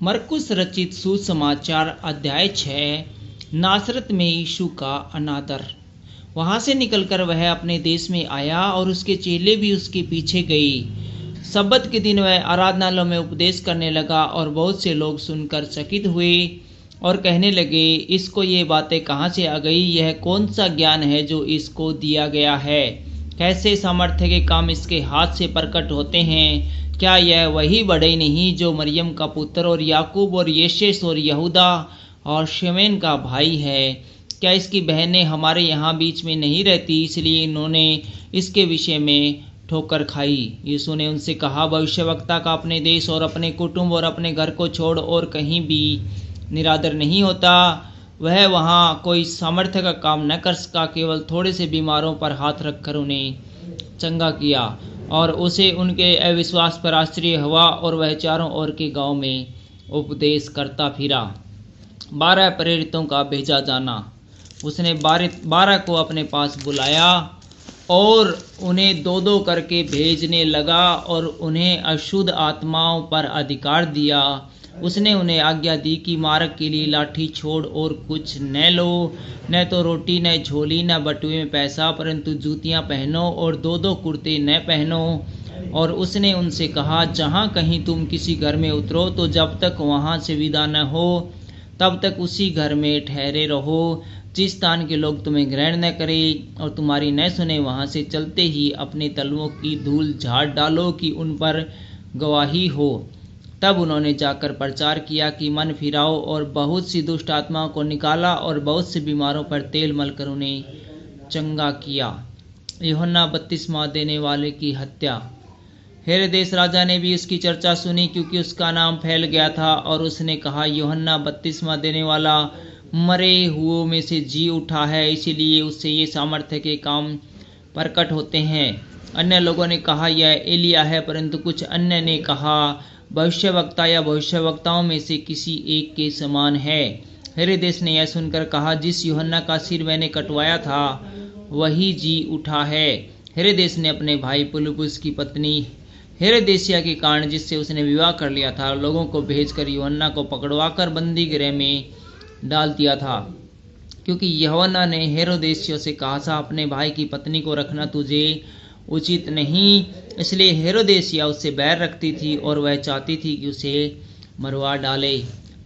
मरकुस रचित सुसमाचार अध्याय 6। नासरत में यीशु का अनादर। वहाँ से निकलकर वह अपने देश में आया और उसके चेले भी उसके पीछे गए। सब्बत के दिन वह आराधनालय में उपदेश करने लगा और बहुत से लोग सुनकर चकित हुए और कहने लगे, इसको ये बातें कहाँ से आ गई? यह कौन सा ज्ञान है जो इसको दिया गया है? कैसे सामर्थ्य के काम इसके हाथ से प्रकट होते हैं? क्या यह वही बढ़ई नहीं जो मरियम का पुत्र और याकूब और येशेस और यहूदा और शमौन का भाई है? क्या इसकी बहनें हमारे यहाँ बीच में नहीं रहती? इसलिए इन्होंने इसके विषय में ठोकर खाई। यीशु ने उनसे कहा, भविष्यवक्ता का अपने देश और अपने कुटुंब और अपने घर को छोड़ और कहीं भी निरादर नहीं होता। वह वहाँ कोई सामर्थ्य का काम न कर सका, केवल थोड़े से बीमारों पर हाथ रखकर उन्हें चंगा किया और उसे उनके अविश्वास पर आश्चर्य हुआ और वह चारों ओर के गांव में उपदेश करता फिरा। 12 प्रेरितों का भेजा जाना। उसने 12 को अपने पास बुलाया और उन्हें दो दो करके भेजने लगा और उन्हें अशुद्ध आत्माओं पर अधिकार दिया। उसने उन्हें आज्ञा दी कि मार्ग के लिए लाठी छोड़ और कुछ न लो, न तो रोटी, न झोली, न बटुए में पैसा, परंतु जूतियां पहनो और दो दो कुर्ते न पहनो। और उसने उनसे कहा, जहाँ कहीं तुम किसी घर में उतरो तो जब तक वहाँ से विदा न हो तब तक उसी घर में ठहरे रहो। जिस स्थान के लोग तुम्हें ग्रहण न करें और तुम्हारी न सुने, वहाँ से चलते ही अपने तलवों की धूल झाड़ डालो कि उन पर गवाही हो। तब उन्होंने जाकर प्रचार किया कि मन फिराओ, और बहुत सी दुष्ट आत्माओं को निकाला और बहुत से बीमारों पर तेल मलकर उन्हें चंगा किया। यूहन्ना बपतिस्मा देने वाले की हत्या। हेरोदेस राजा ने भी उसकी चर्चा सुनी, क्योंकि उसका नाम फैल गया था, और उसने कहा, यूहन्ना बपतिस्मा देने वाला मरे हुओं में से जी उठा है, इसीलिए उससे ये सामर्थ्य के काम प्रकट होते हैं। अन्य लोगों ने कहा, यह एलिया है, परंतु कुछ अन्य ने कहा, भविष्यवक्ता या भविष्यवक्ताओं में से किसी एक के समान है। हेरोदेस ने यह सुनकर कहा, जिस यूहन्ना का सिर मैंने कटवाया था वही जी उठा है। हेरोदेस ने अपने भाई फिलिप्पुस की पत्नी हेरोदेसिया के कारण, जिससे उसने विवाह कर लिया था, लोगों को भेजकर यूहन्ना को पकड़वाकर बंदी गृह में डाल दिया था, क्योंकि यूहन्ना ने हेरोदेसियों से कहा था, अपने भाई की पत्नी को रखना तुझे उचित नहीं। इसलिए हेरोदेसिया उससे बैर रखती थी और वह चाहती थी कि उसे मरवा डाले,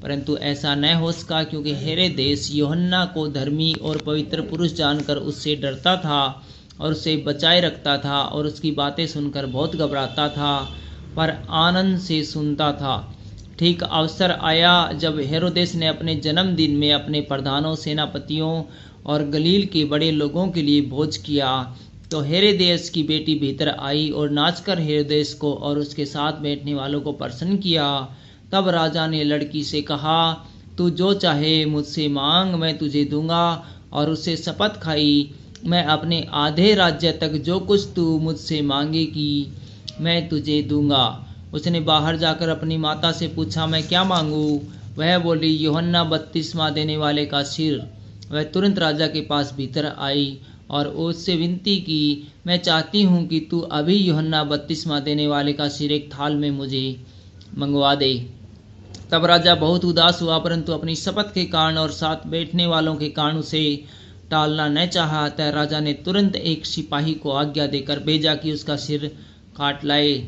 परंतु ऐसा न हो सका, क्योंकि हेरोदेस यूहन्ना को धर्मी और पवित्र पुरुष जानकर उससे डरता था और उसे बचाए रखता था और उसकी बातें सुनकर बहुत घबराता था, पर आनंद से सुनता था। ठीक अवसर आया जब हेरोदेस ने अपने जन्मदिन में अपने प्रधानों, सेनापतियों और गलील के बड़े लोगों के लिए भोज किया, तो हेरोदेस की बेटी भीतर आई और नाचकर हेरोदेस को और उसके साथ बैठने वालों को प्रसन्न किया। तब राजा ने लड़की से कहा, तू जो चाहे मुझसे मांग, मैं तुझे दूंगा। और उससे शपथ खाई, मैं अपने आधे राज्य तक जो कुछ तू मुझसे मांगेगी मैं तुझे दूंगा। उसने बाहर जाकर अपनी माता से पूछा, मैं क्या मांगूं? वह बोली, यूहन्ना बपतिस्मा देने वाले का सिर। वह तुरंत राजा के पास भीतर आई और उससे विनती की, मैं चाहती हूँ कि तू अभी यूहन्ना बपतिस्मा देने वाले का सिर एक थाल में मुझे मंगवा दे। तब राजा बहुत उदास हुआ, परंतु अपनी शपथ के कारण और साथ बैठने वालों के कारण उसे टालना न चाहा। अतः राजा ने तुरंत एक सिपाही को आज्ञा देकर भेजा कि उसका सिर काट लाए।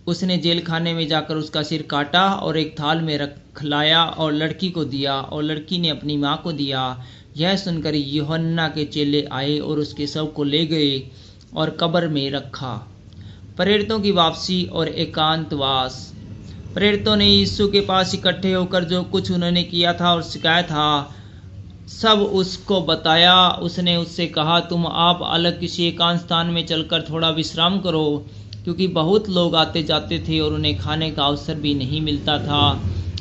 उसने जेल खाने में जाकर उसका सिर काटा और एक थाल में रख लाया और लड़की को दिया, और लड़की ने अपनी माँ को दिया। यह सुनकर यूहन्ना के चेले आए और उसके शव को ले गए और कब्र में रखा। प्रेरितों की वापसी और एकांतवास। प्रेरितों ने यीशु के पास इकट्ठे होकर जो कुछ उन्होंने किया था और सिखाया था सब उसको बताया। उसने उससे कहा, तुम आप अलग किसी एकांत स्थान में चलकर थोड़ा विश्राम करो, क्योंकि बहुत लोग आते जाते थे और उन्हें खाने का अवसर भी नहीं मिलता था।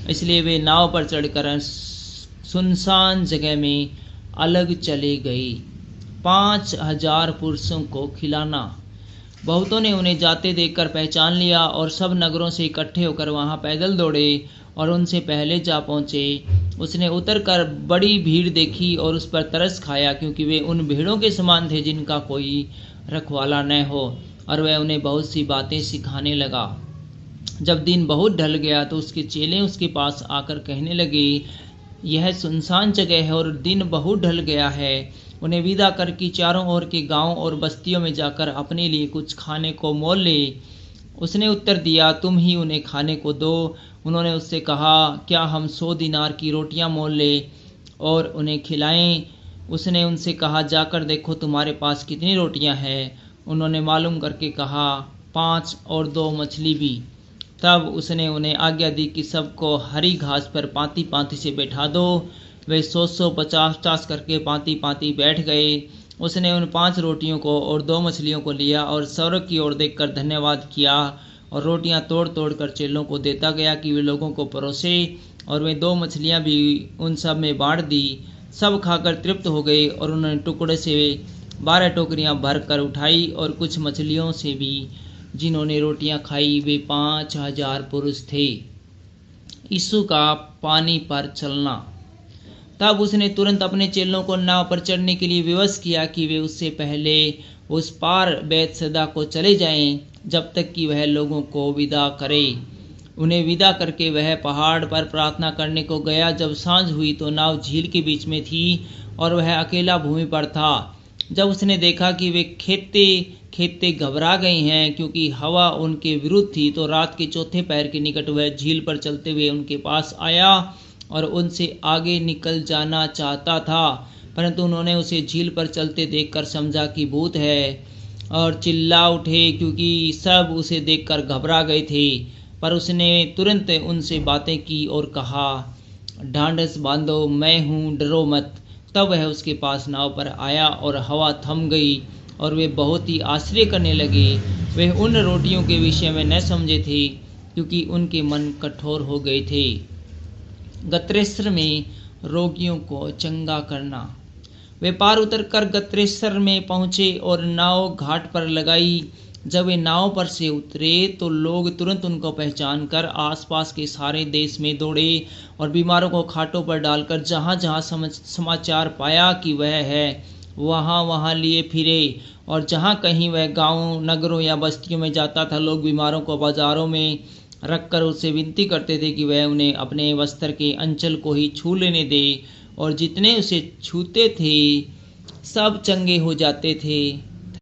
इसलिए वे नाव पर चढ़कर सुनसान जगह में अलग चले गए। 5000 पुरुषों को खिलाना। बहुतों ने उन्हें जाते देखकर पहचान लिया और सब नगरों से इकट्ठे होकर वहां पैदल दौड़े और उनसे पहले जा पहुंचे। उसने उतरकर बड़ी भीड़ देखी और उस पर तरस खाया, क्योंकि वे उन भीड़ों के समान थे जिनका कोई रखवाला न हो, और वह उन्हें बहुत सी बातें सिखाने लगा। जब दिन बहुत ढल गया तो उसके चेले उसके पास आकर कहने लगे, यह सुनसान जगह है और दिन बहुत ढल गया है, उन्हें विदा करके चारों ओर के गांव और बस्तियों में जाकर अपने लिए कुछ खाने को मोल ले। उसने उत्तर दिया, तुम ही उन्हें खाने को दो। उन्होंने उससे कहा, क्या हम 100 दिनार की रोटियां मोल ले और उन्हें खिलाएं? उसने उनसे कहा, जाकर देखो तुम्हारे पास कितनी रोटियां हैं। उन्होंने मालूम करके कहा, 5 और 2 मछली भी। तब उसने उन्हें आज्ञा दी कि सबको हरी घास पर पांति पांति से बैठा दो। वे 100 50 करके पांति पांति बैठ गए। उसने उन 5 रोटियों को और 2 मछलियों को लिया और स्वर्ग की ओर देखकर धन्यवाद किया और रोटियां तोड़ तोड़ कर चेलों को देता गया कि वे लोगों को परोसे, और वे 2 मछलियां भी उन सब में बांट दी। सब खाकर तृप्त हो गए और उन्होंने टुकड़े से 12 टोकरियां भर कर उठाई, और कुछ मछलियों से भी जिन्होंने रोटियां खाई वे 5000 पुरुष थे। यीशु का पानी पर चलना। तब उसने तुरंत अपने चेलों को नाव पर चढ़ने के लिए विवश किया कि वे उससे पहले उस पार बैतसैदा को चले जाएं, जब तक कि वह लोगों को विदा करे। उन्हें विदा करके वह पहाड़ पर प्रार्थना करने को गया। जब सांझ हुई तो नाव झील के बीच में थी और वह अकेला भूमि पर था। जब उसने देखा कि वे खेते खेते घबरा गए हैं क्योंकि हवा उनके विरुद्ध थी, तो रात के चौथे पहर के निकट वह झील पर चलते हुए उनके पास आया और उनसे आगे निकल जाना चाहता था, परंतु उन्होंने उसे झील पर चलते देखकर समझा कि भूत है और चिल्ला उठे, क्योंकि सब उसे देखकर घबरा गए थे। पर उसने तुरंत उनसे बातें की और कहा, ढांढस बांधो, मैं हूँ, डरो मत। तब वह उसके पास नाव पर आया और हवा थम गई और वे बहुत ही आश्चर्य करने लगे। वे उन रोटियों के विषय में न समझे थे क्योंकि उनके मन कठोर हो गए थे। गत्रेसर में रोगियों को चंगा करना। वे पार उतरकर गत्रेसर में पहुंचे और नाव घाट पर लगाई। जब वे नाव पर से उतरे तो लोग तुरंत उनको पहचान कर आसपास के सारे देश में दौड़े और बीमारों को खाटों पर डालकर जहाँ जहाँ समाचार पाया कि वह है वहाँ वहाँ लिए फिरे। और जहाँ कहीं वह गाँव नगरों या बस्तियों में जाता था, लोग बीमारों को बाजारों में रखकर उससे विनती करते थे कि वह उन्हें अपने वस्त्र के अंचल को ही छू लेने दे, और जितने उसे छूते थे सब चंगे हो जाते थे।